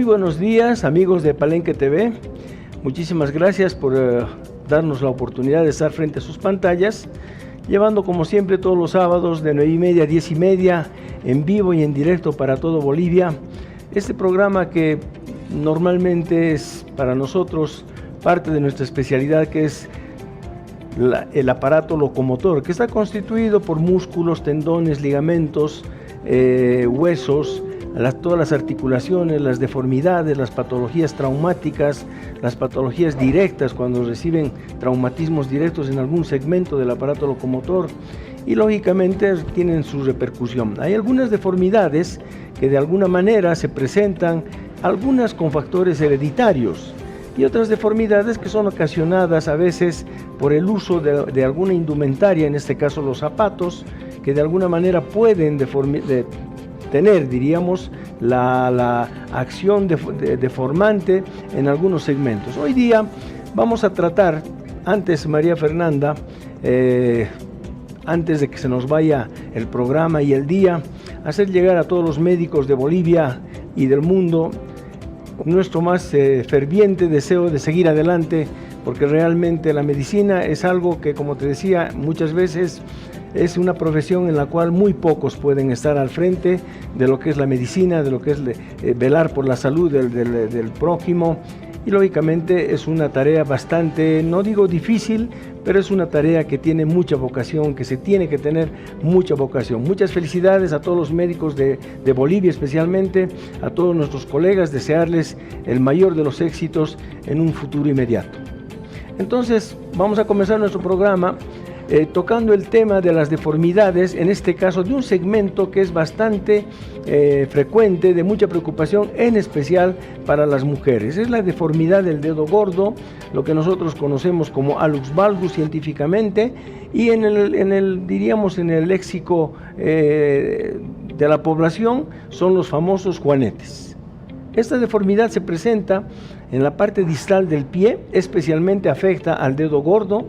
buenos días, amigos de Palenque TV. Muchísimas gracias por darnos la oportunidad de estar frente a sus pantallas, llevando como siempre todos los sábados de 9:30 a 10:30 en vivo y en directo para todo Bolivia. Este programa que normalmente es para nosotros parte de nuestra especialidad, que es el aparato locomotor, que está constituido por músculos, tendones, ligamentos, huesos, todas las articulaciones, las deformidades, las patologías traumáticas, las patologías directas cuando reciben traumatismos directos en algún segmento del aparato locomotor, y lógicamente tienen su repercusión. Hay algunas deformidades que de alguna manera se presentan, algunas con factores hereditarios, y otras deformidades que son ocasionadas a veces por el uso de alguna indumentaria, en este caso los zapatos, que de alguna manera pueden tener, diríamos, la acción deformante en algunos segmentos. Hoy día vamos a tratar, antes María Fernanda, antes de que se nos vaya el programa y el día, hacer llegar a todos los médicos de Bolivia y del mundo nuestro más ferviente deseo de seguir adelante, porque realmente la medicina es algo que, como te decía, muchas veces es una profesión en la cual muy pocos pueden estar al frente de lo que es la medicina, de lo que es velar por la salud del prójimo, y lógicamente es una tarea bastante, no digo difícil, pero es una tarea que tiene mucha vocación, que se tiene que tener mucha vocación. Muchas felicidades a todos los médicos de Bolivia, especialmente a todos nuestros colegas, desearles el mayor de los éxitos en un futuro inmediato. Entonces vamos a comenzar nuestro programa tocando el tema de las deformidades, en este caso de un segmento que es bastante frecuente, de mucha preocupación, en especial para las mujeres. Es la deformidad del dedo gordo, lo que nosotros conocemos como hallux valgus científicamente, y diríamos en el léxico de la población son los famosos juanetes. Esta deformidad se presenta en la parte distal del pie, especialmente afecta al dedo gordo,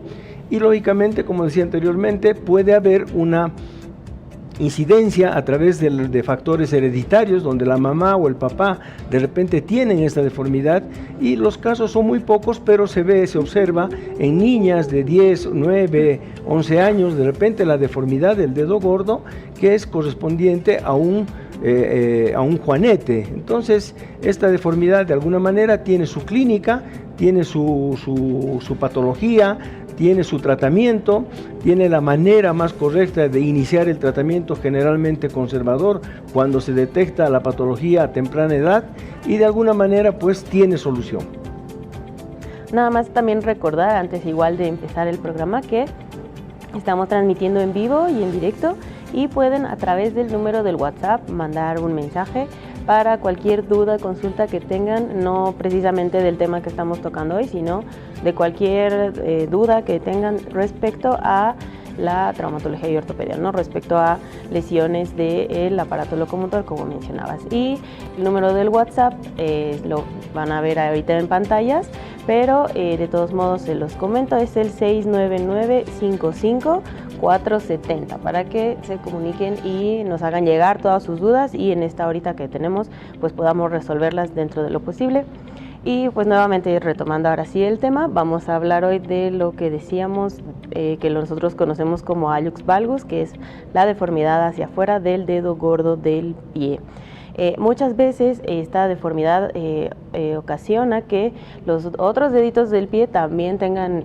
y lógicamente, como decía anteriormente, puede haber una incidencia a través de factores hereditarios, donde la mamá o el papá de repente tienen esta deformidad, y los casos son muy pocos, pero se observa en niñas de 10, 9, 11 años, de repente la deformidad del dedo gordo, que es correspondiente a un juanete. Entonces, esta deformidad de alguna manera tiene su clínica, tiene su patología, tiene su tratamiento, tiene la manera más correcta de iniciar el tratamiento, generalmente conservador, cuando se detecta la patología a temprana edad, y de alguna manera pues tiene solución. Nada más también recordar, antes igual de empezar el programa, que estamos transmitiendo en vivo y en directo, y pueden a través del número del WhatsApp mandar un mensaje para cualquier duda, consulta que tengan, no precisamente del tema que estamos tocando hoy, sino de cualquier duda que tengan respecto a la traumatología y ortopedia, ¿no? Respecto a lesiones del aparato locomotor, como mencionabas. Y el número del WhatsApp lo van a ver ahorita en pantallas, pero de todos modos se los comento, es el 699-55-470, para que se comuniquen y nos hagan llegar todas sus dudas, y en esta horita que tenemos pues podamos resolverlas dentro de lo posible. Y pues nuevamente, retomando ahora sí el tema, vamos a hablar hoy de lo que decíamos que nosotros conocemos como hallux valgus, que es la deformidad hacia afuera del dedo gordo del pie. Muchas veces esta deformidad ocasiona que los otros deditos del pie también tengan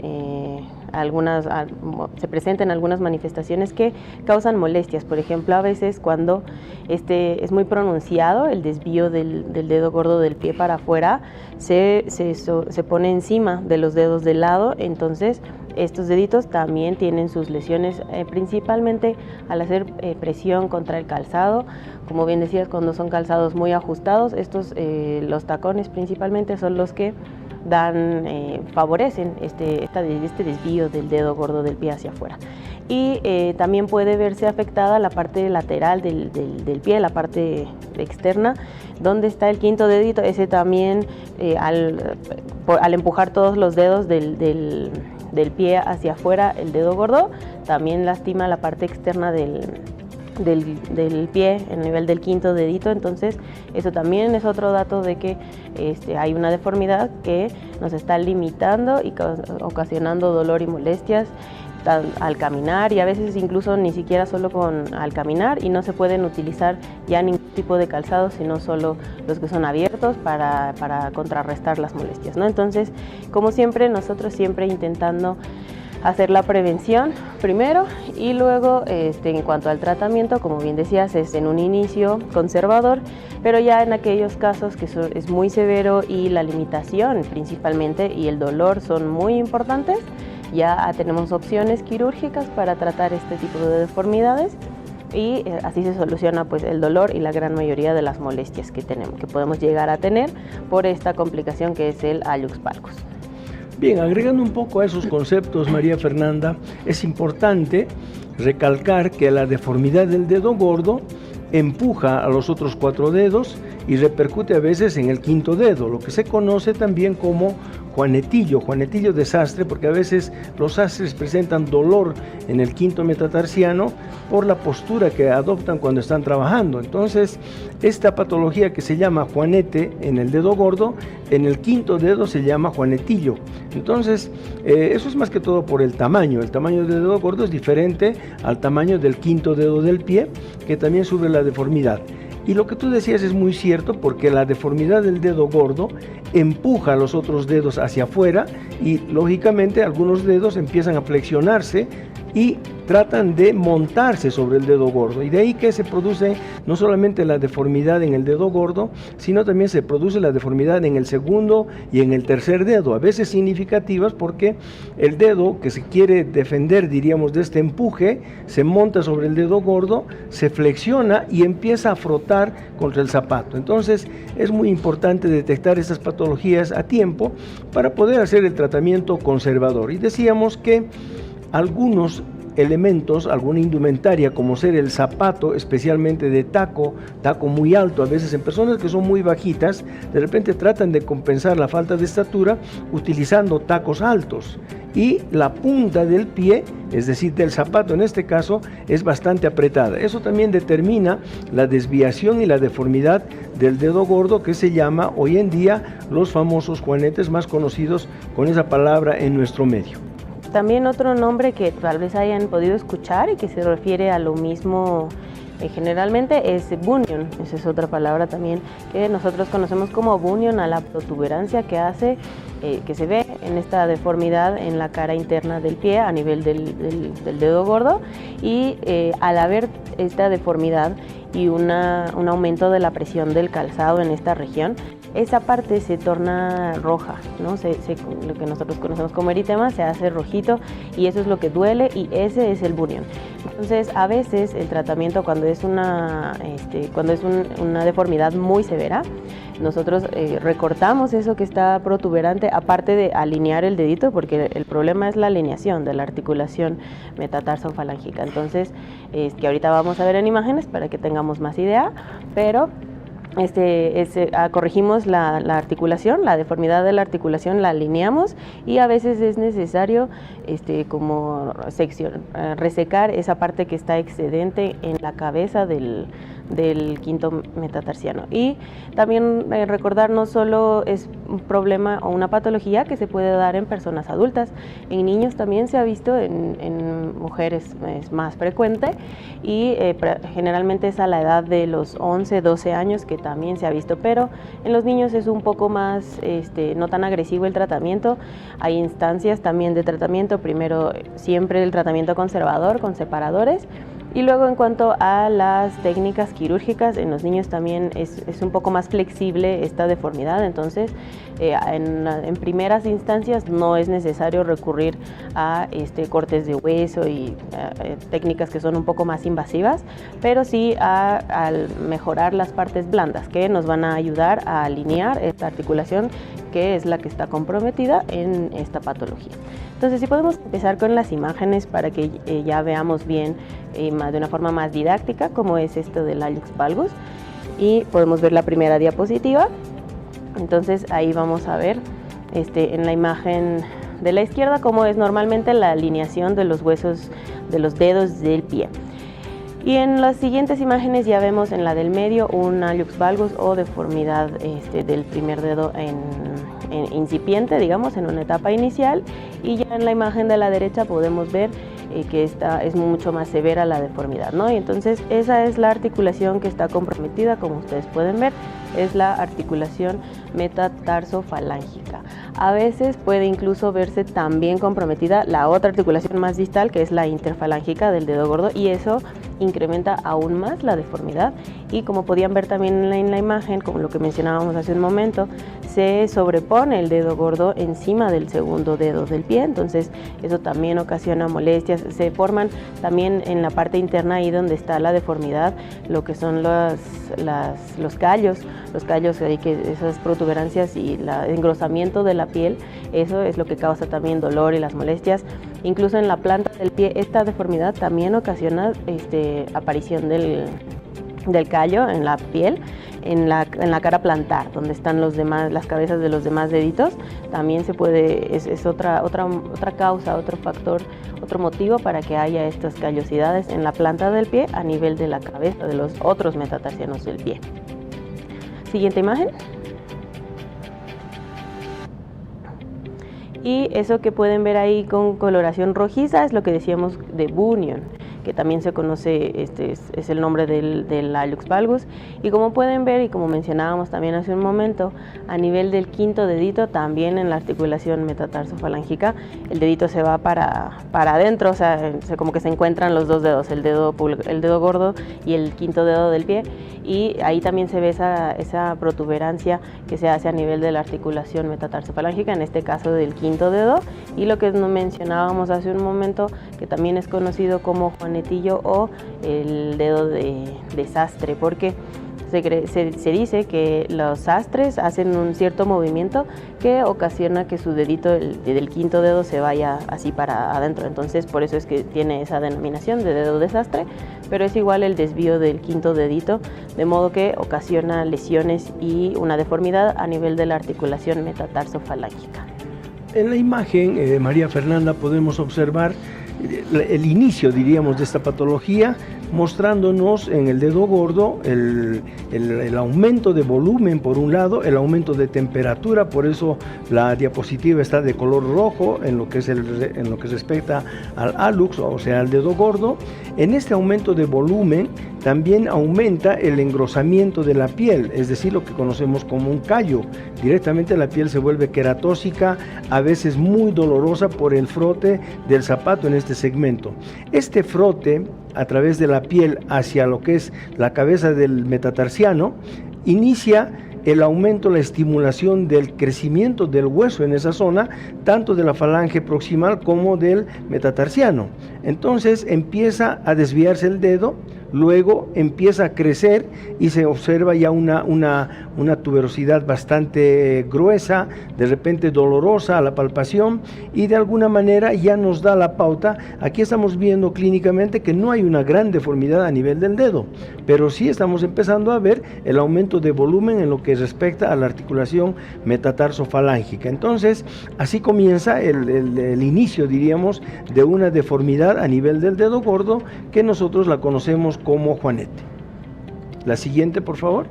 se presenten algunas manifestaciones que causan molestias. Por ejemplo, a veces cuando es muy pronunciado el desvío del dedo gordo del pie para afuera, se pone encima de los dedos del lado, entonces estos deditos también tienen sus lesiones, principalmente al hacer presión contra el calzado. Como bien decías, cuando son calzados muy ajustados, los tacones principalmente son los que favorecen este desvío del dedo gordo del pie hacia afuera. Y también puede verse afectada la parte lateral del pie, la parte externa, donde está el quinto dedito. Ese también, al empujar todos los dedos del pie hacia afuera, el dedo gordo también lastima la parte externa del del pie, el nivel del quinto dedito. Entonces eso también es otro dato de que hay una deformidad que nos está limitando y ocasionando dolor y molestias al caminar, y a veces incluso ni siquiera solo al caminar, y no se pueden utilizar ya ningún tipo de calzado, sino solo los que son abiertos para contrarrestar las molestias, ¿no? Entonces, como siempre, nosotros siempre intentando hacer la prevención primero, y luego en cuanto al tratamiento, como bien decías, es en un inicio conservador, pero ya en aquellos casos que es muy severo y la limitación principalmente y el dolor son muy importantes, ya tenemos opciones quirúrgicas para tratar este tipo de deformidades, y así se soluciona pues el dolor y la gran mayoría de las molestias que podemos llegar a tener por esta complicación que es el hallux valgus. Bien, agregando un poco a esos conceptos, María Fernanda, es importante recalcar que la deformidad del dedo gordo empuja a los otros 4 dedos y repercute a veces en el quinto dedo, lo que se conoce también como juanetillo de sastre, porque a veces los sastres presentan dolor en el quinto metatarsiano por la postura que adoptan cuando están trabajando. Entonces, esta patología que se llama juanete en el dedo gordo, en el quinto dedo se llama juanetillo. Entonces, eso es más que todo por el tamaño. El tamaño del dedo gordo es diferente al tamaño del quinto dedo del pie, que también sufre la deformidad. Y lo que tú decías es muy cierto, porque la deformidad del dedo gordo empuja a los otros dedos hacia afuera y lógicamente algunos dedos empiezan a flexionarse y tratan de montarse sobre el dedo gordo, y de ahí que se produce no solamente la deformidad en el dedo gordo, sino también se produce la deformidad en el segundo y en el tercer dedo, a veces significativas, porque el dedo que se quiere defender, diríamos, de este empuje, se monta sobre el dedo gordo, se flexiona y empieza a frotar contra el zapato. Entonces es muy importante detectar estas patologías a tiempo para poder hacer el tratamiento conservador. Y decíamos que algunos elementos, alguna indumentaria, como ser el zapato, especialmente de taco muy alto, a veces en personas que son muy bajitas, de repente tratan de compensar la falta de estatura utilizando tacos altos, y la punta del pie, es decir, del zapato en este caso, es bastante apretada. Eso también determina la desviación y la deformidad del dedo gordo, que se llama hoy en día los famosos juanetes, más conocidos con esa palabra en nuestro medio. También otro nombre que tal vez hayan podido escuchar y que se refiere a lo mismo generalmente es bunion. Esa es otra palabra también que nosotros conocemos como bunion, a la protuberancia que hace, que se ve en esta deformidad en la cara interna del pie a nivel del dedo gordo, y al haber esta deformidad y un aumento de la presión del calzado en esta región, esa parte se torna roja, ¿no? Lo que nosotros conocemos como eritema se hace rojito, y eso es lo que duele, y ese es el bunion. Entonces, a veces el tratamiento, cuando es una deformidad muy severa, nosotros recortamos eso que está protuberante, aparte de alinear el dedito, porque el problema es la alineación de la articulación metatarso-falángica. Entonces, que ahorita vamos a ver en imágenes para que tengamos más idea, pero corregimos la articulación, la deformidad de la articulación la alineamos, y a veces es necesario resecar esa parte que está excedente en la cabeza del quinto metatarsiano. Y también recordar, no solo es un problema o una patología que se puede dar en personas adultas, en niños también se ha visto, en mujeres es más frecuente, y generalmente es a la edad de los 11, 12 años que también se ha visto, pero en los niños es un poco más, no tan agresivo el tratamiento. Hay instancias también de tratamiento, primero siempre el tratamiento conservador con separadores, y luego en cuanto a las técnicas quirúrgicas, en los niños también es un poco más flexible esta deformidad. Entonces en primeras instancias no es necesario recurrir a cortes de hueso y técnicas que son un poco más invasivas, pero sí al mejorar las partes blandas que nos van a ayudar a alinear esta articulación, que es la que está comprometida en esta patología. Entonces, si podemos empezar con las imágenes para que ya veamos bien de una forma más didáctica cómo es esto del hallux valgus, y podemos ver la primera diapositiva. Entonces ahí vamos a ver en la imagen de la izquierda cómo es normalmente la alineación de los huesos de los dedos del pie. Y en las siguientes imágenes ya vemos en la del medio un hallux valgus o deformidad del primer dedo en incipiente, digamos, en una etapa inicial, y ya en la imagen de la derecha podemos ver que esta es mucho más severa la deformidad, ¿no? Y entonces esa es la articulación que está comprometida, como ustedes pueden ver, es la articulación metatarso-falángica. A veces puede incluso verse también comprometida la otra articulación más distal, que es la interfalángica del dedo gordo, y eso incrementa aún más la deformidad. Y como podían ver también en la imagen, como lo que mencionábamos hace un momento, se sobrepone el dedo gordo encima del segundo dedo del pie, entonces eso también ocasiona molestias. Se forman también en la parte interna, ahí donde está la deformidad, lo que son los callos ahí, que esas protuberancias y el engrosamiento de la piel, eso es lo que causa también dolor y las molestias. Incluso en la planta del pie, esta deformidad también ocasiona aparición del callo en la piel, en la cara plantar, donde están las cabezas de los demás deditos. También se puede, es otra causa, otro factor, otro motivo para que haya estas callosidades en la planta del pie a nivel de la cabeza de los otros metatarsianos del pie. Siguiente imagen. Y eso que pueden ver ahí con coloración rojiza es lo que decíamos de bunion, que también se conoce, es el nombre del hallux valgus. Y como pueden ver, y como mencionábamos también hace un momento, a nivel del quinto dedito, también en la articulación metatarso-falángica, el dedito se va para adentro, o sea, como que se encuentran los dos dedos, el dedo gordo y el quinto dedo del pie, y ahí también se ve esa protuberancia que se hace a nivel de la articulación metatarso-falángica, en este caso del quinto dedo, y lo que mencionábamos hace un momento, que también es conocido como juanetillo o el dedo de sastre, porque se dice que los sastres hacen un cierto movimiento que ocasiona que su dedito del quinto dedo se vaya así para adentro, entonces por eso es que tiene esa denominación de dedo de sastre, pero es igual el desvío del quinto dedito, de modo que ocasiona lesiones y una deformidad a nivel de la articulación metatarso-falángica. En la imagen, María Fernanda, podemos observar el inicio, diríamos, de esta patología, mostrándonos en el dedo gordo el aumento de volumen por un lado, el aumento de temperatura, por eso la diapositiva está de color rojo en lo que respecta al hallux, o sea, al dedo gordo. En este aumento de volumen también aumenta el engrosamiento de la piel, es decir, lo que conocemos como un callo. Directamente la piel se vuelve queratósica, a veces muy dolorosa por el frote del zapato en este segmento. Este frote a través de la piel hacia lo que es la cabeza del metatarsiano inicia el aumento, la estimulación del crecimiento del hueso en esa zona, tanto de la falange proximal como del metatarsiano. Entonces empieza a desviarse el dedo, luego empieza a crecer y se observa ya una tuberosidad bastante gruesa, de repente dolorosa a la palpación, y de alguna manera ya nos da la pauta. Aquí estamos viendo clínicamente que no hay una gran deformidad a nivel del dedo, pero sí estamos empezando a ver el aumento de volumen en lo que respecta a la articulación metatarso-falángica. Entonces, así comienza el inicio, diríamos, de una deformidad a nivel del dedo gordo, que nosotros la conocemos como juanete. La siguiente, por favor.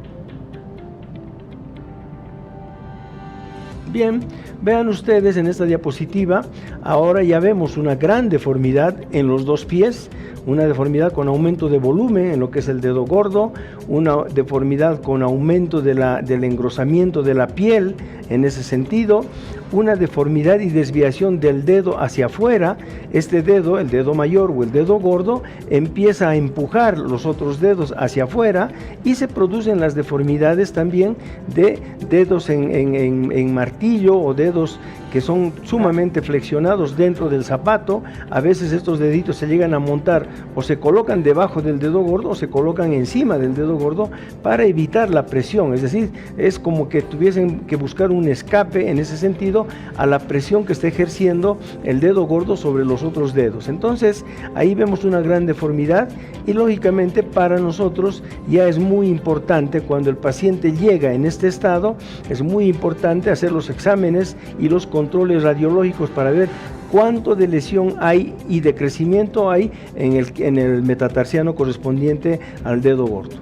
Bien, vean ustedes en esta diapositiva, ahora ya vemos una gran deformidad en los dos pies, una deformidad con aumento de volumen en lo que es el dedo gordo, una deformidad con aumento del engrosamiento de la piel en ese sentido, una deformidad y desviación del dedo hacia afuera. Este dedo, el dedo mayor o el dedo gordo, empieza a empujar los otros dedos hacia afuera y se producen las deformidades también de dedos en martillo o dedos que son sumamente flexionados dentro del zapato. A veces estos deditos se llegan a montar o se colocan debajo del dedo gordo o se colocan encima del dedo gordo para evitar la presión, es decir, es como que tuviesen que buscar un escape en ese sentido a la presión que está ejerciendo el dedo gordo sobre los otros dedos. Entonces ahí vemos una gran deformidad y lógicamente para nosotros ya es muy importante, cuando el paciente llega en este estado, es muy importante hacer los exámenes y los controles radiológicos para ver cuánto de lesión hay y de crecimiento hay en el metatarsiano correspondiente al dedo gordo.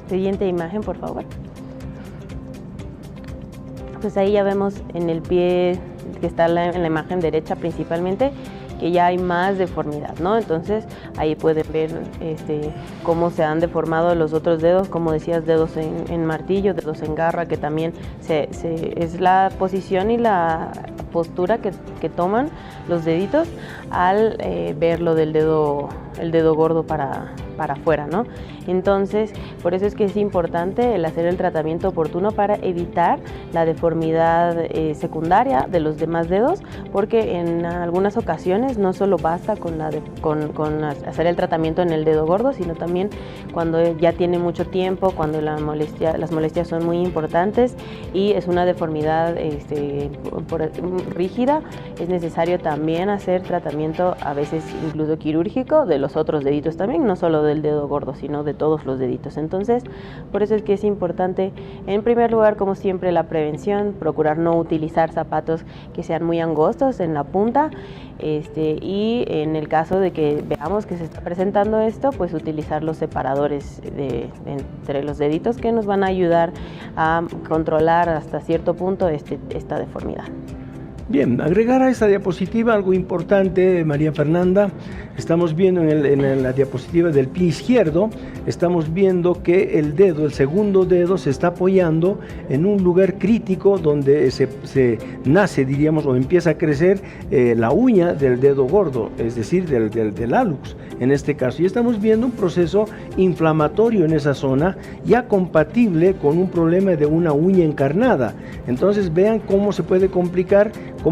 Siguiente imagen, por favor. Pues ahí ya vemos en el pie que está en la imagen derecha principalmente, que ya hay más deformidad, ¿no? Entonces ahí pueden ver cómo se han deformado los otros dedos, como decías, dedos en martillo, dedos en garra, que también es la posición y la postura que toman los deditos al ver lo del dedo, el dedo gordo para afuera, ¿no? Entonces, por eso es que es importante el hacer el tratamiento oportuno para evitar la deformidad secundaria de los demás dedos, porque en algunas ocasiones no solo basta con hacer el tratamiento en el dedo gordo, sino también cuando ya tiene mucho tiempo, cuando las molestias son muy importantes y es una deformidad rígida, es necesario también hacer tratamiento, a veces incluso quirúrgico, de los otros deditos también, no solo del dedo gordo, sino de todos los deditos. Entonces, por eso es que es importante, en primer lugar, como siempre, la prevención, procurar no utilizar zapatos que sean muy angostos en la punta, y en el caso de que veamos que se está presentando esto, pues utilizar los separadores entre los deditos, que nos van a ayudar a controlar hasta cierto punto esta deformidad. Bien, agregar a esta diapositiva algo importante, María Fernanda. Estamos viendo en la diapositiva del pie izquierdo, estamos viendo que el segundo dedo se está apoyando en un lugar crítico donde se nace, diríamos, o empieza a crecer la uña del dedo gordo, es decir, del hallux en este caso. Y estamos viendo un proceso inflamatorio en esa zona, ya compatible con un problema de una uña encarnada. Entonces vean cómo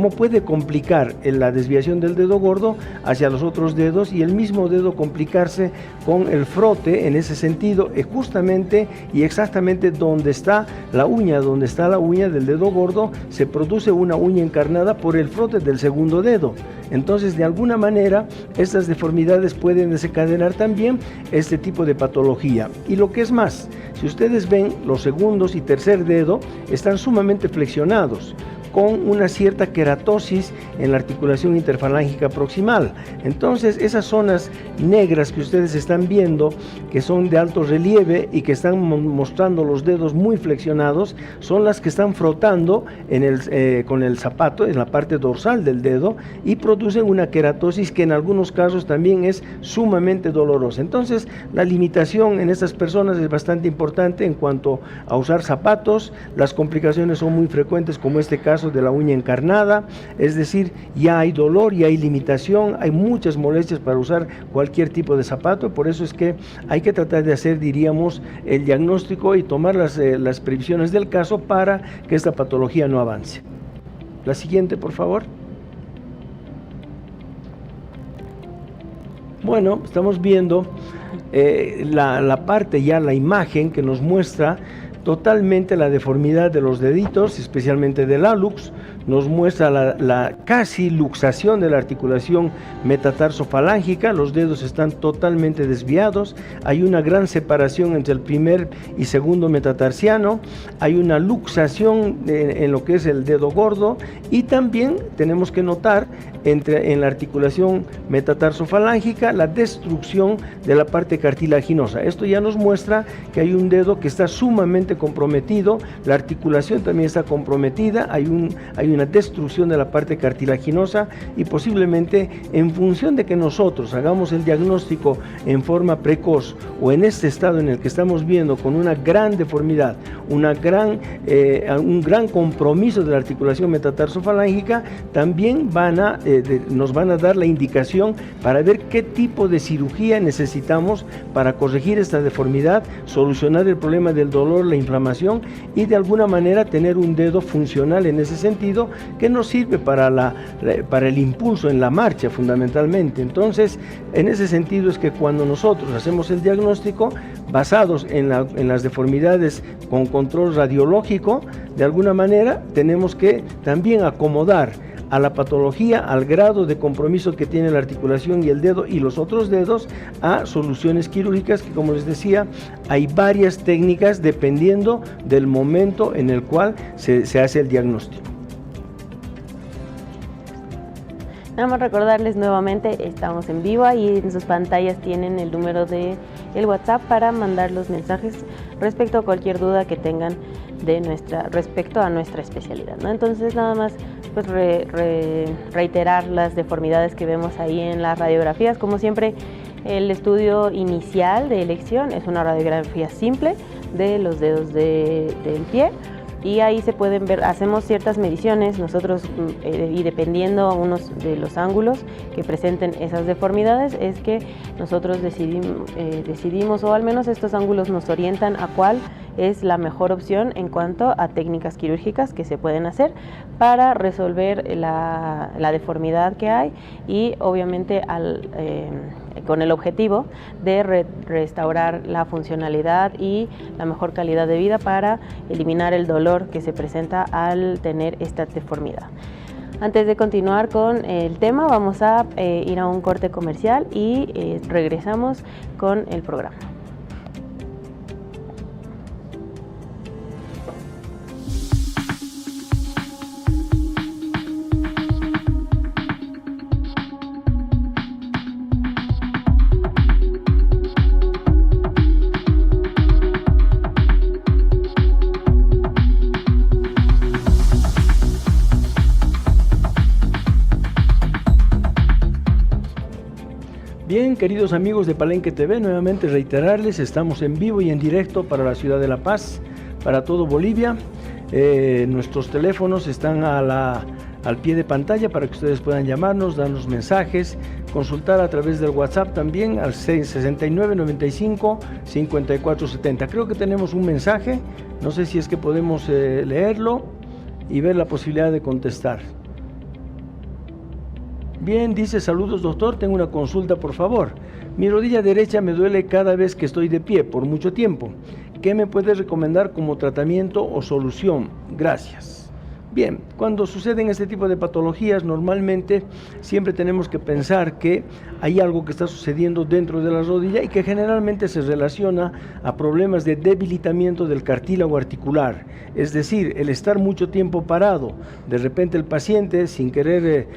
puede complicar la desviación del dedo gordo hacia los otros dedos, y el mismo dedo complicarse con el frote en ese sentido, justamente y exactamente donde está la uña del dedo gordo, se produce una uña encarnada por el frote del segundo dedo. Entonces, de alguna manera, estas deformidades pueden desencadenar también este tipo de patología. Y lo que es más, si ustedes ven, los segundos y tercer dedo están sumamente flexionados, con una cierta queratosis en la articulación interfalángica proximal. Entonces, esas zonas negras que ustedes están viendo, que son de alto relieve y que están mostrando los dedos muy flexionados, son las que están frotando con el zapato en la parte dorsal del dedo y producen una queratosis que en algunos casos también es sumamente dolorosa. Entonces, la limitación en estas personas es bastante importante en cuanto a usar zapatos. Las complicaciones son muy frecuentes, como este caso de la uña encarnada, es decir, ya hay dolor, ya hay limitación, hay muchas molestias para usar cualquier tipo de zapato. Por eso es que hay que tratar de hacer, diríamos, el diagnóstico y tomar las previsiones del caso para que esta patología no avance. La siguiente, por favor. Bueno, estamos viendo la imagen que nos muestra totalmente la deformidad de los deditos, especialmente del hallux. Nos muestra la casi luxación de la articulación metatarsofalángica. Los dedos están totalmente desviados, hay una gran separación entre el primer y segundo metatarsiano, hay una luxación en lo que es el dedo gordo, y también tenemos que notar en la articulación metatarsofalángica la destrucción de la parte cartilaginosa. Esto ya nos muestra que hay un dedo que está sumamente comprometido, la articulación también está comprometida, hay una destrucción de la parte cartilaginosa, y posiblemente, en función de que nosotros hagamos el diagnóstico en forma precoz o en este estado en el que estamos viendo, con una gran deformidad, un gran compromiso de la articulación metatarsofalángica, también nos van a dar la indicación para ver qué tipo de cirugía necesitamos para corregir esta deformidad, solucionar el problema del dolor, la inflamación, y de alguna manera tener un dedo funcional en ese sentido, que nos sirve para el impulso en la marcha fundamentalmente. Entonces, en ese sentido es que cuando nosotros hacemos el diagnóstico basados en las deformidades con control radiológico, de alguna manera tenemos que también acomodar a la patología, al grado de compromiso que tiene la articulación y el dedo y los otros dedos, a soluciones quirúrgicas, que, como les decía, hay varias técnicas dependiendo del momento en el cual se hace el diagnóstico. Nada más recordarles nuevamente, estamos en vivo y en sus pantallas tienen el número de el WhatsApp para mandar los mensajes respecto a cualquier duda que tengan respecto a nuestra especialidad, ¿no? Entonces nada más pues reiterar las deformidades que vemos ahí en las radiografías. Como siempre, el estudio inicial de elección es una radiografía simple de los dedos del pie. Y ahí se pueden ver, hacemos ciertas mediciones nosotros y dependiendo unos de los ángulos que presenten esas deformidades es que nosotros decidimos, o al menos estos ángulos nos orientan a cuál es la mejor opción en cuanto a técnicas quirúrgicas que se pueden hacer para resolver la deformidad que hay y obviamente con el objetivo de restaurar la funcionalidad y la mejor calidad de vida para eliminar el dolor que se presenta al tener esta deformidad. Antes de continuar con el tema, vamos a ir a un corte comercial y regresamos con el programa. Bien, queridos amigos de Palenque TV, nuevamente reiterarles, estamos en vivo y en directo para la ciudad de La Paz, para todo Bolivia. Nuestros teléfonos están al pie de pantalla para que ustedes puedan llamarnos, darnos mensajes, consultar a través del WhatsApp también al 669 95 54 70. Creo que tenemos un mensaje, no sé si es que podemos leerlo y ver la posibilidad de contestar. Bien, dice: saludos doctor, tengo una consulta por favor. Mi rodilla derecha me duele cada vez que estoy de pie por mucho tiempo. ¿Qué me puede recomendar como tratamiento o solución? Gracias. Bien, cuando suceden este tipo de patologías, normalmente siempre tenemos que pensar que hay algo que está sucediendo dentro de la rodilla y que generalmente se relaciona a problemas de debilitamiento del cartílago articular, es decir, el estar mucho tiempo parado. De repente el paciente, sin querer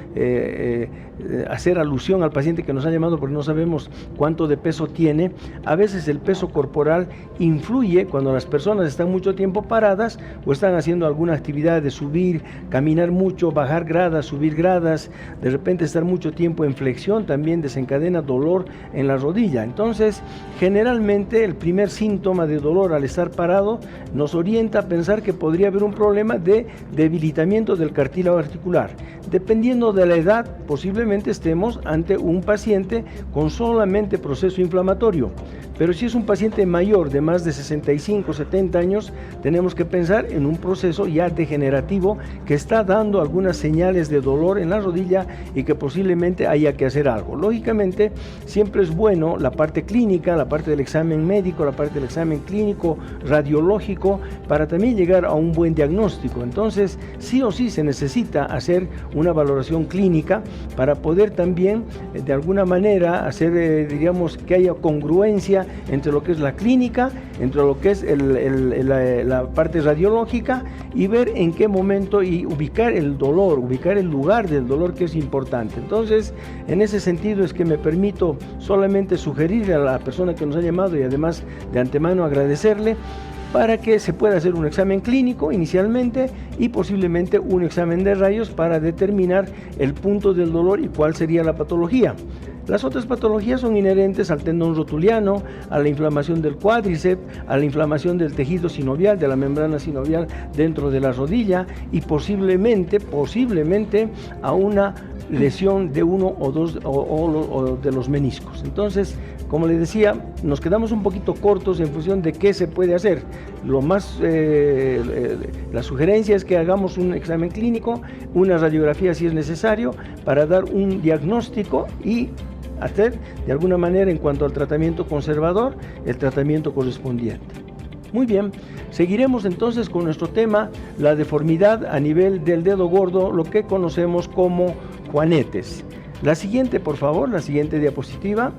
hacer alusión al paciente que nos ha llamado porque no sabemos cuánto de peso tiene, a veces el peso corporal influye cuando las personas están mucho tiempo paradas o están haciendo alguna actividad de subir, caminar mucho, bajar gradas, subir gradas, de repente estar mucho tiempo en flexión también desencadena dolor en la rodilla. Entonces, generalmente el primer síntoma de dolor al estar parado nos orienta a pensar que podría haber un problema de debilitamiento del cartílago articular. Dependiendo de la edad, posiblemente estemos ante un paciente con solamente proceso inflamatorio. Pero si es un paciente mayor de más de 65, 70 años, tenemos que pensar en un proceso ya degenerativo que está dando algunas señales de dolor en la rodilla y que posiblemente haya que hacer algo. Lógicamente, siempre es bueno la parte clínica, la parte del examen médico, la parte del examen clínico, radiológico, para también llegar a un buen diagnóstico. Entonces, sí o sí se necesita hacer una valoración clínica para poder también, de alguna manera, hacer, digamos, que haya congruencia entre lo que es la clínica, entre lo que es la parte radiológica y ver en qué momento y ubicar el dolor, ubicar el lugar del dolor, que es importante. Entonces, en ese sentido es que me permito solamente sugerirle a la persona que nos ha llamado y además de antemano agradecerle para que se pueda hacer un examen clínico inicialmente y posiblemente un examen de rayos para determinar el punto del dolor y cuál sería la patología. Las otras patologías son inherentes al tendón rotuliano, a la inflamación del cuádriceps, a la inflamación del tejido sinovial, de la membrana sinovial dentro de la rodilla y posiblemente a una lesión de uno o dos o de los meniscos. Entonces, como les decía, nos quedamos un poquito cortos en función de qué se puede hacer. La sugerencia es que hagamos un examen clínico, una radiografía si es necesario, para dar un diagnóstico y hacer de alguna manera, en cuanto al tratamiento conservador, el tratamiento correspondiente. Muy bien, seguiremos entonces con nuestro tema, la deformidad a nivel del dedo gordo, lo que conocemos como juanetes. La siguiente, por favor, la siguiente diapositiva.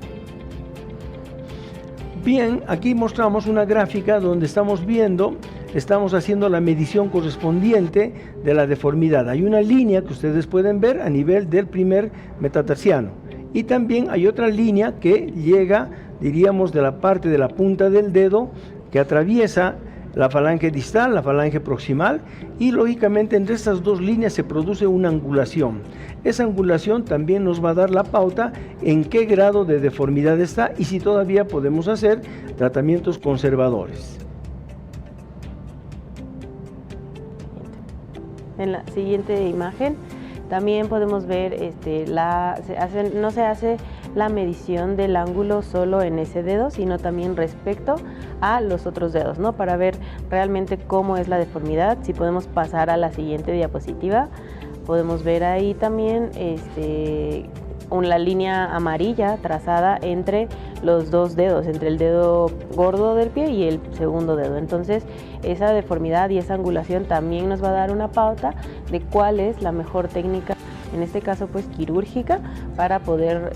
Bien, aquí mostramos una gráfica donde estamos viendo estamos haciendo la medición correspondiente de la deformidad. Hay una línea que ustedes pueden ver a nivel del primer metatarsiano. Y también hay otra línea que llega, diríamos, de la parte de la punta del dedo, que atraviesa la falange distal, la falange proximal, y lógicamente entre estas dos líneas se produce una angulación. Esa angulación también nos va a dar la pauta en qué grado de deformidad está y si todavía podemos hacer tratamientos conservadores. En la siguiente imagen también podemos ver, no se hace la medición del ángulo solo en ese dedo, sino también respecto a los otros dedos, ¿no? Para ver realmente cómo es la deformidad. Si podemos pasar a la siguiente diapositiva, podemos ver ahí también una línea amarilla trazada entre los dos dedos, entre el dedo gordo del pie y el segundo dedo. Entonces, esa deformidad y esa angulación también nos va a dar una pauta de cuál es la mejor técnica, en este caso pues quirúrgica, para poder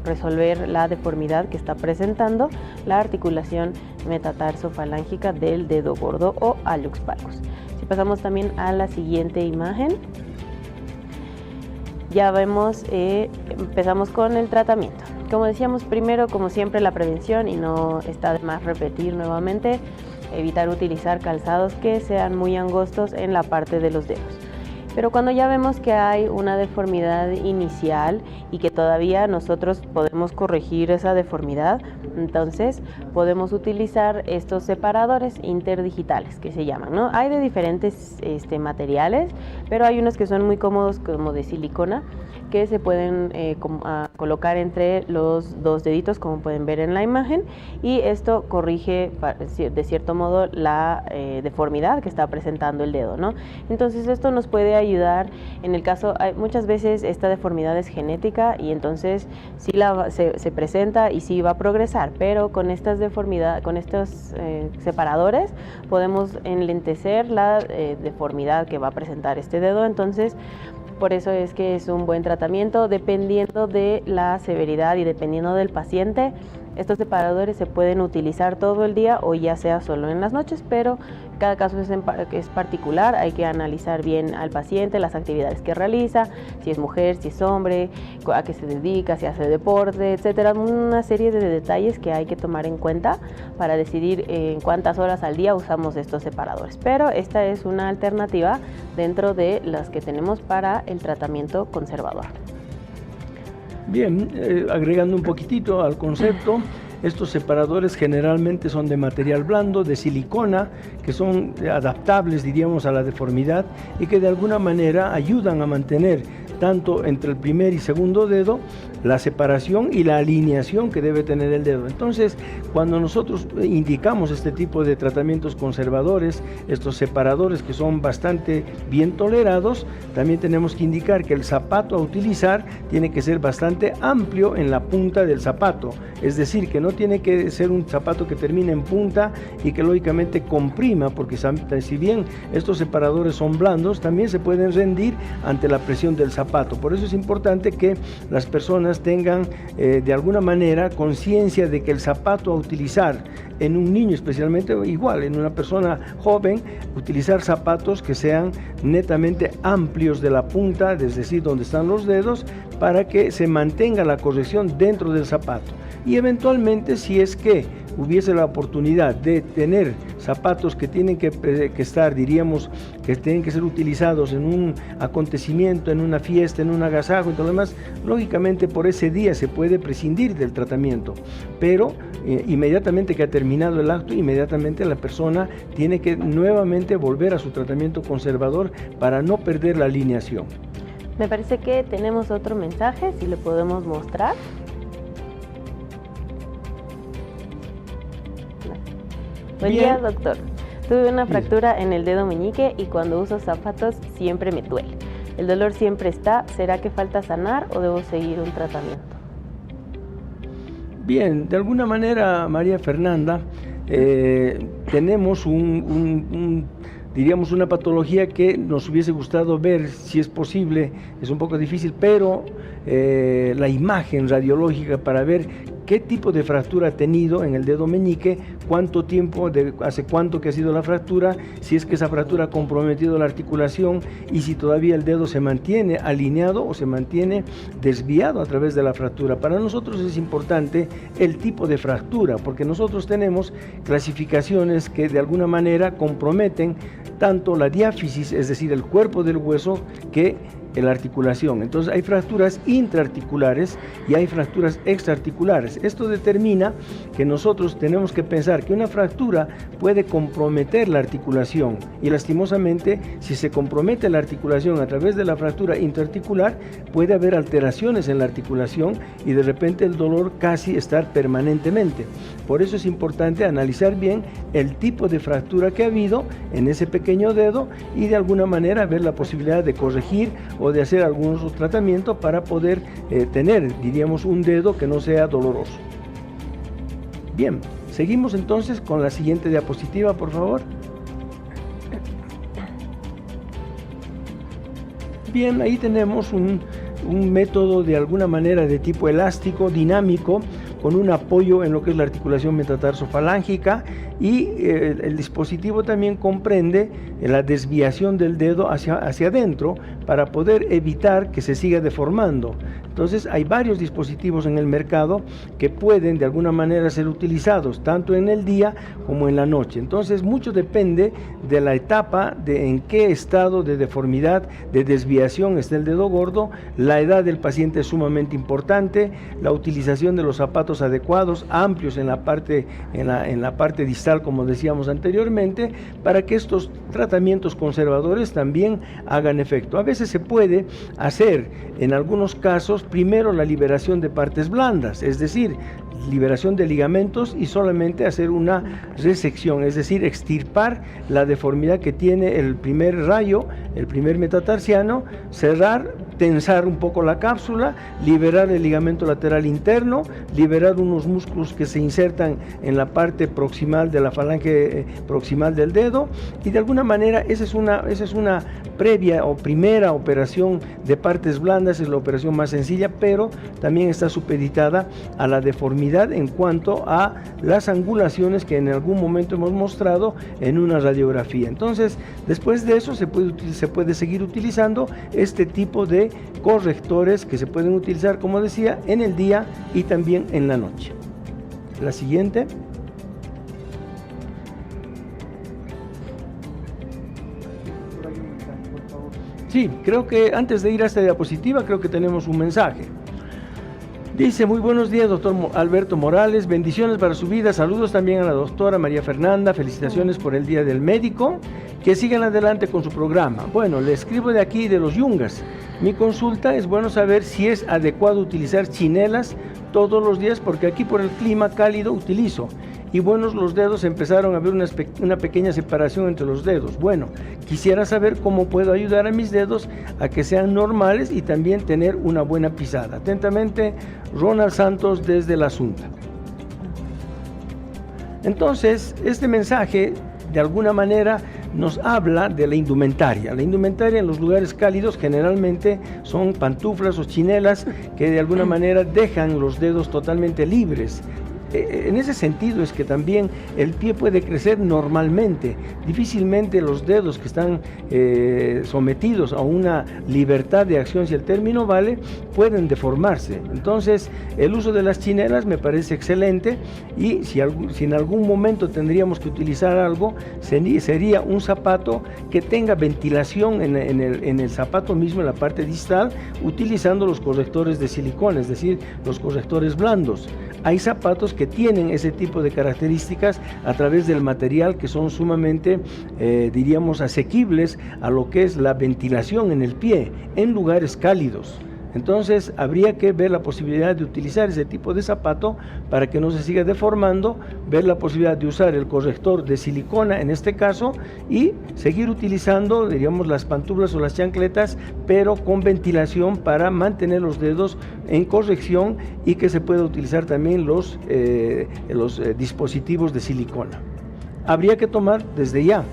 resolver la deformidad que está presentando la articulación metatarsofalángica del dedo gordo o hallux valgus. Si pasamos también a la siguiente imagen, ya vemos, empezamos con el tratamiento. Como decíamos, primero, como siempre, la prevención, y no está de más repetir nuevamente, evitar utilizar calzados que sean muy angostos en la parte de los dedos. Pero cuando ya vemos que hay una deformidad inicial y que todavía nosotros podemos corregir esa deformidad, entonces podemos utilizar estos separadores interdigitales que se llaman, ¿no? Hay de diferentes materiales, pero hay unos que son muy cómodos, como de silicona, que se pueden colocar entre los dos deditos, como pueden ver en la imagen, y esto corrige de cierto modo la deformidad que está presentando el dedo, ¿no? Entonces esto nos puede ayudar en el caso, muchas veces esta deformidad es genética y entonces sí se presenta y sí va a progresar, pero con estas deformidades, con estos separadores podemos enlentecer la deformidad que va a presentar este dedo. Entonces por eso es que es un buen tratamiento, dependiendo de la severidad y dependiendo del paciente. Estos separadores se pueden utilizar todo el día o ya sea solo en las noches, pero cada caso es particular. Hay que analizar bien al paciente, las actividades que realiza, si es mujer, si es hombre, a qué se dedica, si hace deporte, etcétera. Una serie de detalles que hay que tomar en cuenta para decidir en cuántas horas al día usamos estos separadores. Pero esta es una alternativa dentro de las que tenemos para el tratamiento conservador. Bien, agregando un poquitito al concepto, estos separadores generalmente son de material blando, de silicona, que son adaptables, diríamos, a la deformidad y que de alguna manera ayudan a mantener tanto entre el primer y segundo dedo la separación y la alineación que debe tener el dedo. Entonces, cuando nosotros indicamos este tipo de tratamientos conservadores, estos separadores que son bastante bien tolerados, también tenemos que indicar que el zapato a utilizar tiene que ser bastante amplio en la punta del zapato, es decir, que no tiene que ser un zapato que termine en punta y que lógicamente comprima, porque si bien estos separadores son blandos, también se pueden rendir ante la presión del zapato. Por eso es importante que las personas tengan de alguna manera conciencia de que el zapato a utilizar en un niño, especialmente igual en una persona joven, utilizar zapatos que sean netamente amplios de la punta, es decir, donde están los dedos, para que se mantenga la corrección dentro del zapato. Y eventualmente, si es que hubiese la oportunidad de tener zapatos que tienen que estar, diríamos, que tienen que ser utilizados en un acontecimiento, en una fiesta, en un agasajo y todo lo demás, lógicamente por ese día se puede prescindir del tratamiento, pero inmediatamente que ha terminado el acto, inmediatamente la persona tiene que nuevamente volver a su tratamiento conservador para no perder la alineación. Me parece que tenemos otro mensaje, si lo podemos mostrar. Buen día, doctor. Tuve una fractura en el dedo meñique y cuando uso zapatos siempre me duele. El dolor siempre está. ¿Será que falta sanar o debo seguir un tratamiento? Bien, de alguna manera, María Fernanda, tenemos diríamos una patología que nos hubiese gustado ver si es posible, es un poco difícil, pero la imagen radiológica para ver qué tipo de fractura ha tenido en el dedo meñique, cuánto tiempo, hace cuánto que ha sido la fractura, si es que esa fractura ha comprometido la articulación y si todavía el dedo se mantiene alineado o se mantiene desviado a través de la fractura. Para nosotros es importante el tipo de fractura, porque nosotros tenemos clasificaciones que de alguna manera comprometen tanto la diáfisis, es decir, el cuerpo del hueso, que la articulación. Entonces hay fracturas intraarticulares y hay fracturas extraarticulares. Esto determina que nosotros tenemos que pensar que una fractura puede comprometer la articulación y lastimosamente si se compromete la articulación a través de la fractura intraarticular puede haber alteraciones en la articulación y de repente el dolor casi estar permanentemente. Por eso es importante analizar bien el tipo de fractura que ha habido en ese pequeño dedo y de alguna manera ver la posibilidad de corregir o de hacer algún otro tratamiento para poder tener, diríamos, un dedo que no sea doloroso. Bien, seguimos entonces con la siguiente diapositiva, por favor. Bien, ahí tenemos un método de alguna manera de tipo elástico, dinámico, con un apoyo en lo que es la articulación metatarso-falángica y el dispositivo también comprende la desviación del dedo hacia adentro para poder evitar que se siga deformando. Entonces hay varios dispositivos en el mercado que pueden de alguna manera ser utilizados tanto en el día como en la noche. Entonces mucho depende de la etapa, de en qué estado de deformidad, de desviación está el dedo gordo. La edad del paciente es sumamente importante, la utilización de los zapatos adecuados, amplios en la parte distal, como decíamos anteriormente, para que estos tratamientos conservadores también hagan efecto. A veces se puede hacer, en algunos casos, primero la liberación de partes blandas, es decir, liberación de ligamentos y solamente hacer una resección, es decir, extirpar la deformidad que tiene el primer rayo, el primer metatarsiano, cerrar, tensar un poco la cápsula, liberar el ligamento lateral interno, liberar unos músculos que se insertan en la parte proximal de la falange proximal del dedo y de alguna manera esa es una previa o primera operación de partes blandas, es la operación más sencilla, pero también está supeditada a la deformidad en cuanto a las angulaciones que en algún momento hemos mostrado en una radiografía. Entonces, después de eso se puede seguir utilizando este tipo de correctores que se pueden utilizar, como decía, en el día y también en la noche. La siguiente. Sí, creo que antes de ir a esta diapositiva, creo que tenemos un mensaje. Dice, muy buenos días, doctor Alberto Morales, bendiciones para su vida, saludos también a la doctora María Fernanda, felicitaciones por el Día del Médico, que sigan adelante con su programa. Bueno, le escribo de aquí, de los Yungas. Mi consulta es bueno saber si es adecuado utilizar chinelas todos los días, porque aquí por el clima cálido utilizo. Y buenos los dedos, empezaron a ver una pequeña separación entre los dedos. Bueno, quisiera saber cómo puedo ayudar a mis dedos a que sean normales y también tener una buena pisada. Atentamente, Ronald Santos desde La Asunta. Entonces, este mensaje de alguna manera nos habla de la indumentaria. La indumentaria en los lugares cálidos generalmente son pantuflas o chinelas que de alguna manera dejan los dedos totalmente libres. En ese sentido es que también el pie puede crecer normalmente. Difícilmente los dedos que están sometidos a una libertad de acción, si el término vale, pueden deformarse. Entonces, el uso de las chinelas me parece excelente y si en algún momento tendríamos que utilizar algo, sería un zapato que tenga ventilación en el zapato mismo, en la parte distal, utilizando los correctores de silicona, es decir, los correctores blandos. Hay zapatos que tienen ese tipo de características a través del material que son sumamente, diríamos, asequibles a lo que es la ventilación en el pie, en lugares cálidos. Entonces habría que ver la posibilidad de utilizar ese tipo de zapato para que no se siga deformando, ver la posibilidad de usar el corrector de silicona en este caso y seguir utilizando, diríamos, las pantuflas o las chancletas, pero con ventilación para mantener los dedos en corrección y que se pueda utilizar también los dispositivos de silicona. Habría que tomar desde ya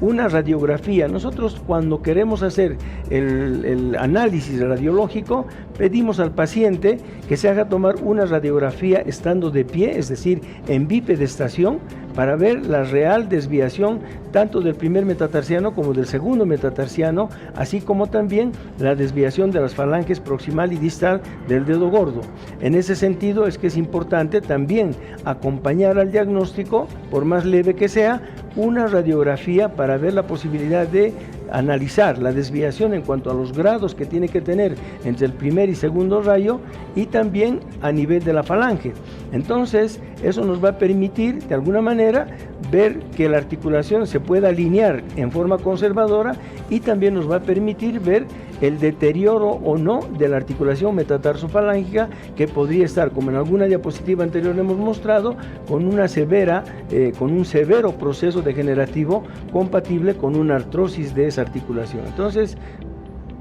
una radiografía. Nosotros cuando queremos hacer el análisis radiológico, pedimos al paciente que se haga tomar una radiografía estando de pie, es decir, en bipedestación, para ver la real desviación tanto del primer metatarsiano como del segundo metatarsiano, así como también la desviación de las falanges proximal y distal del dedo gordo. En ese sentido es que es importante también acompañar al diagnóstico, por más leve que sea, una radiografía para ver la posibilidad de analizar la desviación en cuanto a los grados que tiene que tener entre el primer y segundo rayo y también a nivel de la falange. Entonces, eso nos va a permitir, de alguna manera, ver que la articulación se pueda alinear en forma conservadora y también nos va a permitir ver el deterioro o no de la articulación metatarsofalágica, que podría estar, como en alguna diapositiva anterior hemos mostrado, con un severo proceso degenerativo compatible con una artrosis de esa articulación. Entonces,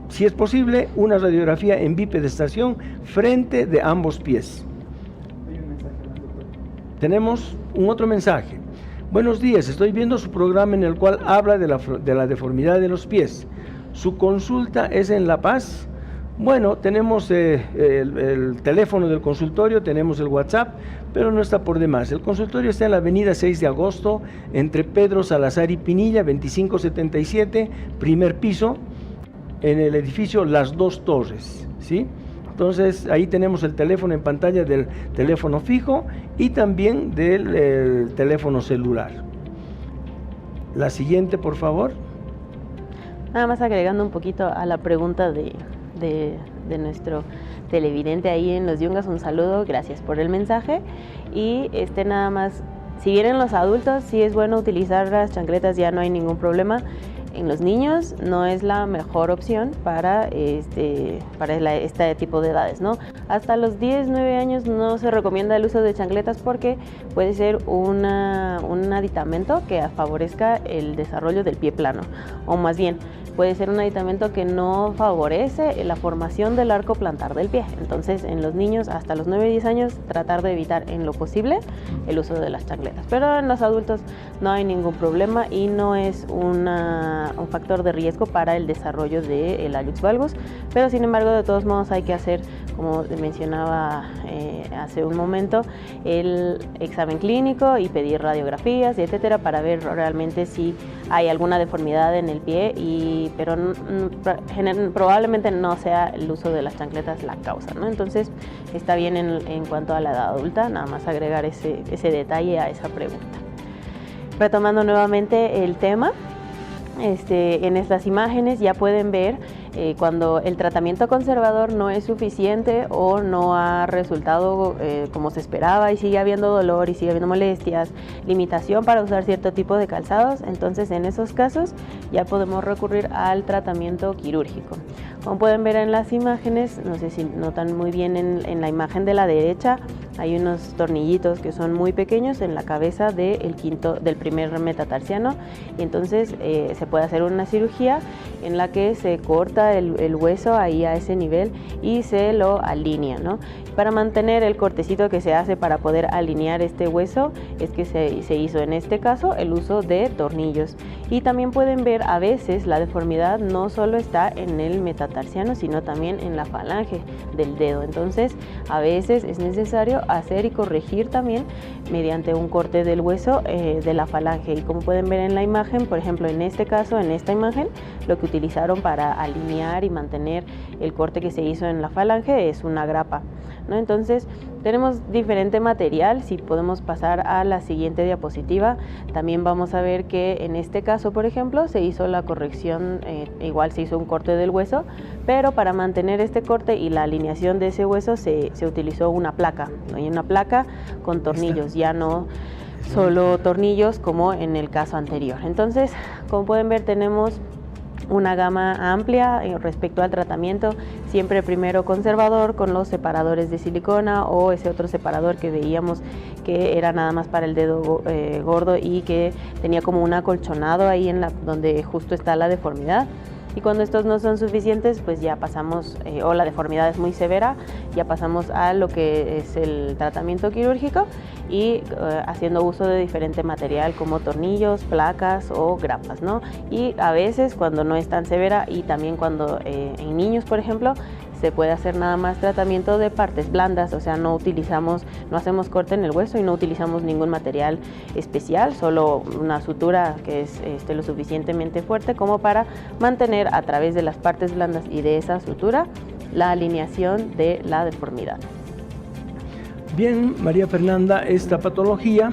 si es posible, una radiografía en bipedestación frente de ambos pies. Tenemos un otro mensaje. Buenos días, estoy viendo su programa en el cual habla de la deformidad de los pies. ¿Su consulta es en La Paz? Bueno, tenemos el teléfono del consultorio, tenemos el WhatsApp, pero no está por demás. El consultorio está en la avenida 6 de agosto, entre Pedro Salazar y Pinilla, 2577, primer piso, en el edificio Las Dos Torres, ¿sí? Entonces, ahí tenemos el teléfono en pantalla del teléfono fijo y también del teléfono celular. La siguiente, por favor. Nada más agregando un poquito a la pregunta de nuestro televidente ahí en Los Yungas, un saludo, gracias por el mensaje. Y nada más, si vienen los adultos, sí es bueno utilizar las chancletas, ya no hay ningún problema. En los niños no es la mejor opción para este tipo de edades, ¿no? Hasta los 10, 9 años no se recomienda el uso de chancletas porque puede ser un aditamento que favorezca el desarrollo del pie plano, o más bien puede ser un aditamento que no favorece la formación del arco plantar del pie. Entonces, en los niños hasta los 9, 10 años, tratar de evitar en lo posible el uso de las chancletas. Pero en los adultos no hay ningún problema y no es un factor de riesgo para el desarrollo del hallux valgus. Pero, sin embargo, de todos modos hay que hacer, como mencionaba hace un momento, el examen clínico y pedir radiografías, etcétera, para ver realmente si hay alguna deformidad en el pie, pero probablemente no sea el uso de las chancletas la causa, ¿no? Entonces está bien en cuanto a la edad adulta, nada más agregar ese detalle a esa pregunta. Retomando nuevamente el tema, en estas imágenes ya pueden ver cuando el tratamiento conservador no es suficiente o no ha resultado como se esperaba y sigue habiendo dolor y sigue habiendo molestias, limitación para usar cierto tipo de calzados, entonces en esos casos ya podemos recurrir al tratamiento quirúrgico. Como pueden ver en las imágenes, no sé si notan muy bien en la imagen de la derecha, hay unos tornillitos que son muy pequeños en la cabeza del primer metatarsiano, y entonces se puede hacer una cirugía en la que se corta el hueso ahí a ese nivel y se lo alinea, ¿no? Para mantener el cortecito que se hace para poder alinear este hueso es que se hizo en este caso el uso de tornillos. Y también pueden ver a veces la deformidad no solo está en el metatarsiano, sino también en la falange del dedo. Entonces a veces es necesario hacer y corregir también mediante un corte del hueso de la falange. Y como pueden ver en la imagen, por ejemplo en este caso, en esta imagen, lo que utilizaron para alinear y mantener el corte que se hizo en la falange es una grapa, ¿no? Entonces tenemos diferente material. Si podemos pasar a la siguiente diapositiva, también vamos a ver que en este caso, por ejemplo, se hizo la corrección, igual se hizo un corte del hueso, pero para mantener este corte y la alineación de ese hueso se utilizó una placa, ¿no? Y una placa con tornillos, ya no solo tornillos como en el caso anterior. Entonces, como pueden ver, tenemos una gama amplia respecto al tratamiento, siempre primero conservador con los separadores de silicona o ese otro separador que veíamos que era nada más para el dedo gordo y que tenía como un acolchonado ahí donde justo está la deformidad. y cuando estos no son suficientes, pues ya pasamos, o la deformidad es muy severa, ya pasamos a lo que es el tratamiento quirúrgico y haciendo uso de diferente material como tornillos, placas o grapas, ¿no? Y a veces cuando no es tan severa y también cuando en niños, por ejemplo, se puede hacer nada más tratamiento de partes blandas, o sea, no hacemos corte en el hueso y no utilizamos ningún material especial, solo una sutura que es lo suficientemente fuerte como para mantener a través de las partes blandas y de esa sutura la alineación de la deformidad. Bien, María Fernanda, esta patología,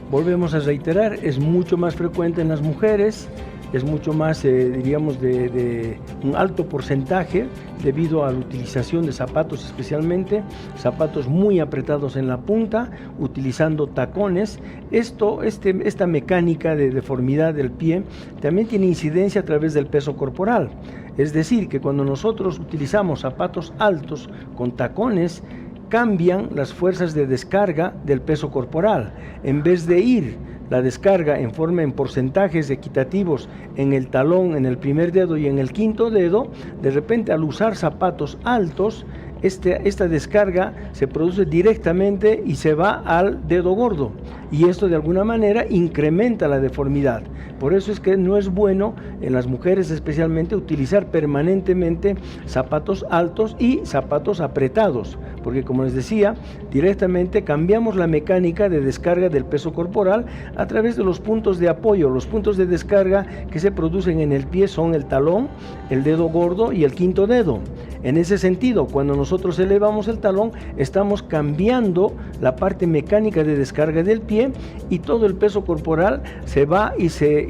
volvemos a reiterar, es mucho más frecuente en las mujeres, es mucho más, diríamos, de un alto porcentaje debido a la utilización de zapatos, especialmente zapatos muy apretados en la punta, utilizando tacones. Esta mecánica de deformidad del pie también tiene incidencia a través del peso corporal. Es decir, que cuando nosotros utilizamos zapatos altos con tacones, cambian las fuerzas de descarga del peso corporal. En vez de ir la descarga en porcentajes equitativos en el talón, en el primer dedo y en el quinto dedo, de repente al usar zapatos altos, esta descarga se produce directamente y se va al dedo gordo, y esto de alguna manera incrementa la deformidad. Por eso es que no es bueno en las mujeres especialmente utilizar permanentemente zapatos altos y zapatos apretados, porque como les decía, directamente cambiamos la mecánica de descarga del peso corporal a través de los puntos de apoyo. Los puntos de descarga que se producen en el pie son el talón, el dedo gordo y el quinto dedo. En ese sentido, cuando nosotros elevamos el talón, estamos cambiando la parte mecánica de descarga del pie y todo el peso corporal se va y se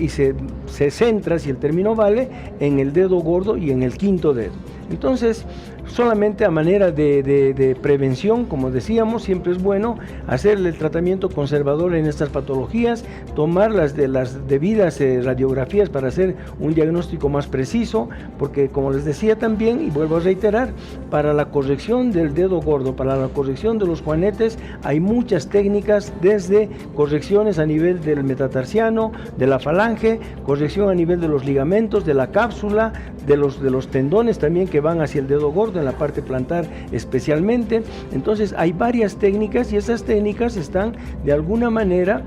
centra, si el término vale, en el dedo gordo y en el quinto dedo. Entonces, solamente a manera de prevención, como decíamos, siempre es bueno hacer el tratamiento conservador en estas patologías, tomar las debidas radiografías para hacer un diagnóstico más preciso, porque como les decía también, y vuelvo a reiterar, para la corrección del dedo gordo, para la corrección de los juanetes, hay muchas técnicas, desde correcciones a nivel del metatarsiano, de la falange, corrección a nivel de los ligamentos, de la cápsula, de los tendones también que van hacia el dedo gordo, en la parte plantar especialmente. Entonces hay varias técnicas y esas técnicas están de alguna manera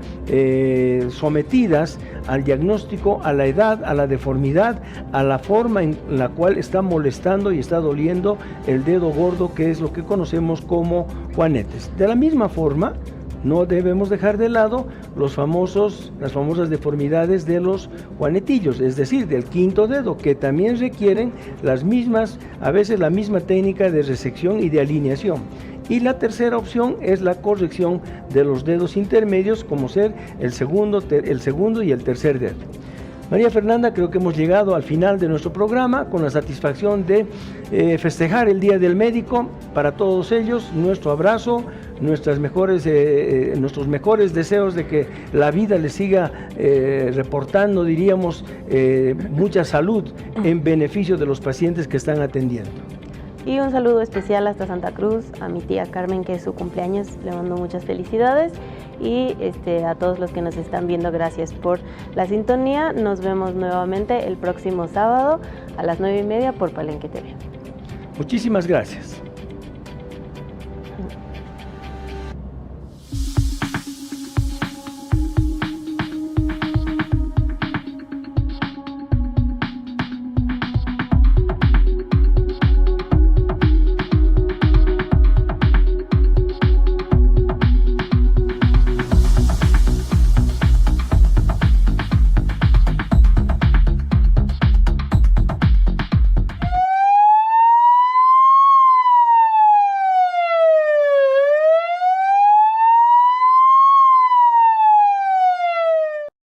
sometidas al diagnóstico, a la edad, a la deformidad, a la forma en la cual está molestando y está doliendo el dedo gordo, que es lo que conocemos como juanetes. De la misma forma, no debemos dejar de lado las famosas deformidades de los juanetillos, es decir, del quinto dedo, que también requieren a veces la misma técnica de resección y de alineación. Y la tercera opción es la corrección de los dedos intermedios, como ser el segundo y el tercer dedo. María Fernanda, creo que hemos llegado al final de nuestro programa con la satisfacción de festejar el Día del Médico. Para todos ellos, nuestro abrazo, nuestros mejores deseos de que la vida les siga reportando, diríamos, mucha salud en beneficio de los pacientes que están atendiendo. Y un saludo especial hasta Santa Cruz, a mi tía Carmen, que es su cumpleaños, le mando muchas felicidades. Y a todos los que nos están viendo, gracias por la sintonía. Nos vemos nuevamente el próximo sábado a las 9:30 por Palenque TV. Muchísimas gracias.